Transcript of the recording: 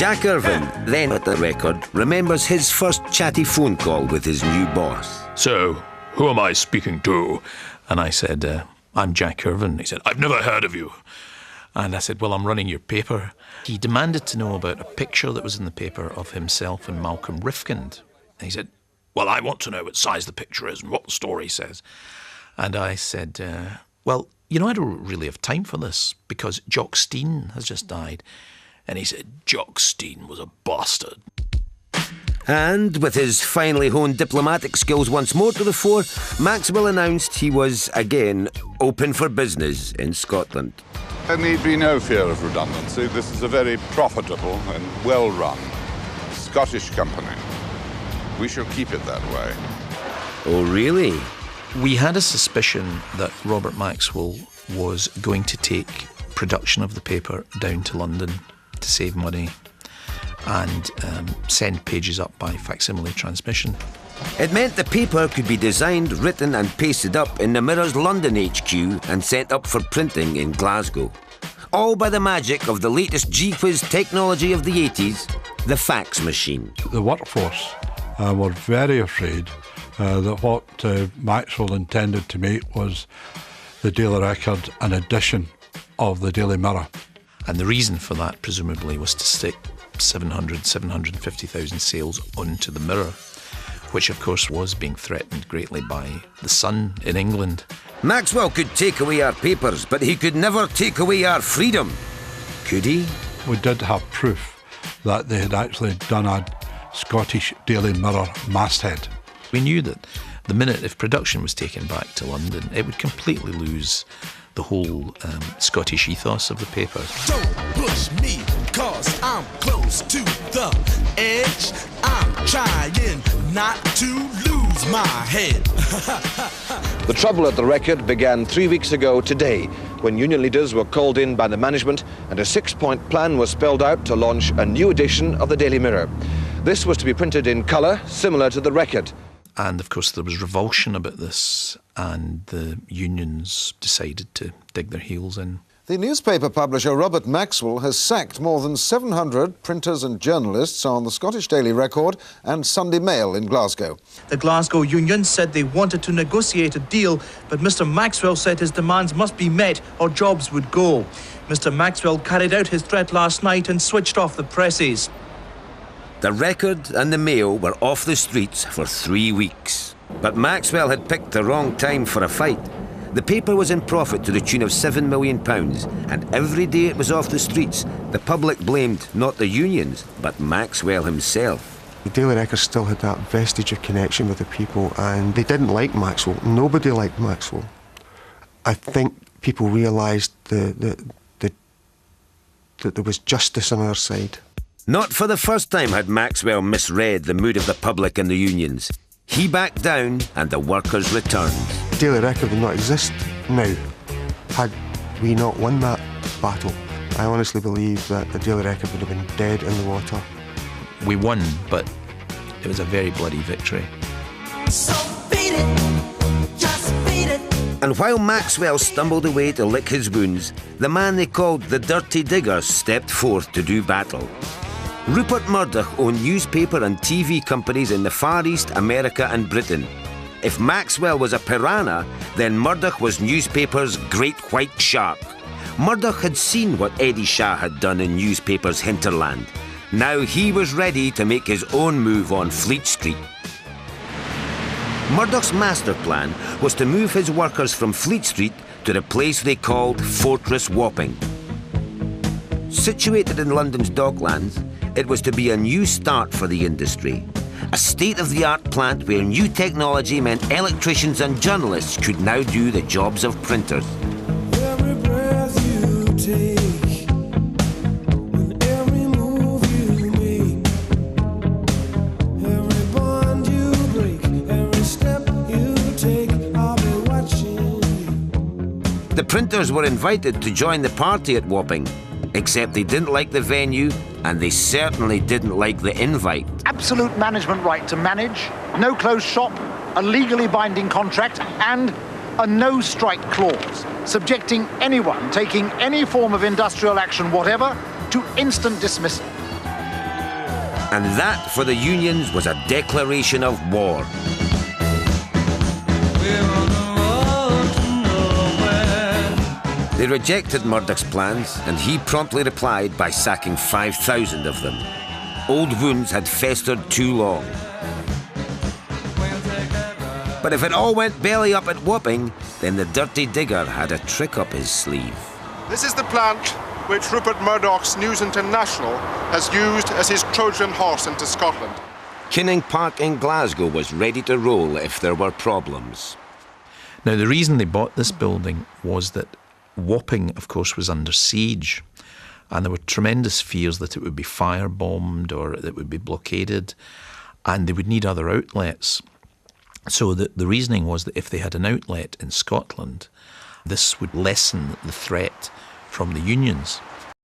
Jack Irvine, then at the Record, remembers his first chatty phone call with his new boss. "So, who am I speaking to?" And I said, "I'm Jack Irvine." He said, "I've never heard of you." And I said, "Well, I'm running your paper." He demanded to know about a picture that was in the paper of himself and Malcolm Rifkind. And he said, "Well, I want to know what size the picture is and what the story says." And I said, "Well, I don't really have time for this because Jock Stein has just died." And he said, "Jock Stein was a bastard." And with his finely honed diplomatic skills once more to the fore, Maxwell announced he was, again, open for business in Scotland. There need be no fear of redundancy. This is a very profitable and well-run Scottish company. We shall keep it that way. Oh, really? We had a suspicion that Robert Maxwell was going to take production of the paper down to London to save money and send pages up by facsimile transmission. It meant the paper could be designed, written and pasted up in the Mirror's London HQ and sent up for printing in Glasgow. All by the magic of the latest gee-whiz technology of the 80s, the fax machine. The workforce were very afraid that what Maxwell intended to make was the Daily Record an edition of the Daily Mirror. And the reason for that, presumably, was to stick 750,000 sales onto the Mirror, which, of course, was being threatened greatly by the Sun in England. Maxwell could take away our papers, but he could never take away our freedom. Could he? We did have proof that they had actually done a Scottish Daily Mirror masthead. We knew that the minute if production was taken back to London, it would completely lose the whole Scottish ethos of the paper. Don't push me, cause I'm close to the edge. I'm trying not to lose my head. The trouble at the Record began 3 weeks ago today, when union leaders were called in by the management and a 6-point plan was spelled out to launch a new edition of the Daily Mirror. This was to be printed in colour, similar to the Record. And, of course, there was revulsion about this, and the unions decided to dig their heels in. The newspaper publisher Robert Maxwell has sacked more than 700 printers and journalists on the Scottish Daily Record and Sunday Mail in Glasgow. The Glasgow union said they wanted to negotiate a deal, but Mr Maxwell said his demands must be met or jobs would go. Mr Maxwell carried out his threat last night and switched off the presses. The Record and the Mail were off the streets for 3 weeks. But Maxwell had picked the wrong time for a fight. The paper was in profit to the tune of £7 million, and every day it was off the streets, the public blamed not the unions, but Maxwell himself. The Daily Record still had that vestige of connection with the people, and they didn't like Maxwell. Nobody liked Maxwell. I think people realised that there was justice on our side. Not for the first time had Maxwell misread the mood of the public and the unions. He backed down and the workers returned. The Daily Record would not exist now had we not won that battle. I honestly believe that the Daily Record would have been dead in the water. We won, but it was a very bloody victory. So beat it, just beat it. And while Maxwell stumbled away to lick his wounds, the man they called the Dirty Diggers stepped forth to do battle. Rupert Murdoch owned newspaper and TV companies in the Far East, America and Britain. If Maxwell was a piranha, then Murdoch was newspaper's great white shark. Murdoch had seen what Eddie Shah had done in newspapers' hinterland. Now he was ready to make his own move on Fleet Street. Murdoch's master plan was to move his workers from Fleet Street to the place they called Fortress Wapping. Situated in London's Docklands, it was to be a new start for the industry. A state-of-the-art plant where new technology meant electricians and journalists could now do the jobs of printers. Every breath you take, and every move you make, every bond you break, every step you take, I'll be watching you. The printers were invited to join the party at Wapping, except they didn't like the venue and they certainly didn't like the invite. Absolute management right to manage, no closed shop, a legally binding contract and a no strike clause, subjecting anyone taking any form of industrial action whatever to instant dismissal. And that, for the unions, was a declaration of war. They rejected Murdoch's plans, and he promptly replied by sacking 5,000 of them. Old wounds had festered too long. But if it all went belly up at Wapping, then the Dirty Digger had a trick up his sleeve. This is the plant which Rupert Murdoch's News International has used as his Trojan horse into Scotland. Kinning Park in Glasgow was ready to roll if there were problems. Now, the reason they bought this building was that Wapping, of course, was under siege, and there were tremendous fears that it would be firebombed or that it would be blockaded, and they would need other outlets. So the reasoning was that if they had an outlet in Scotland, this would lessen the threat from the unions.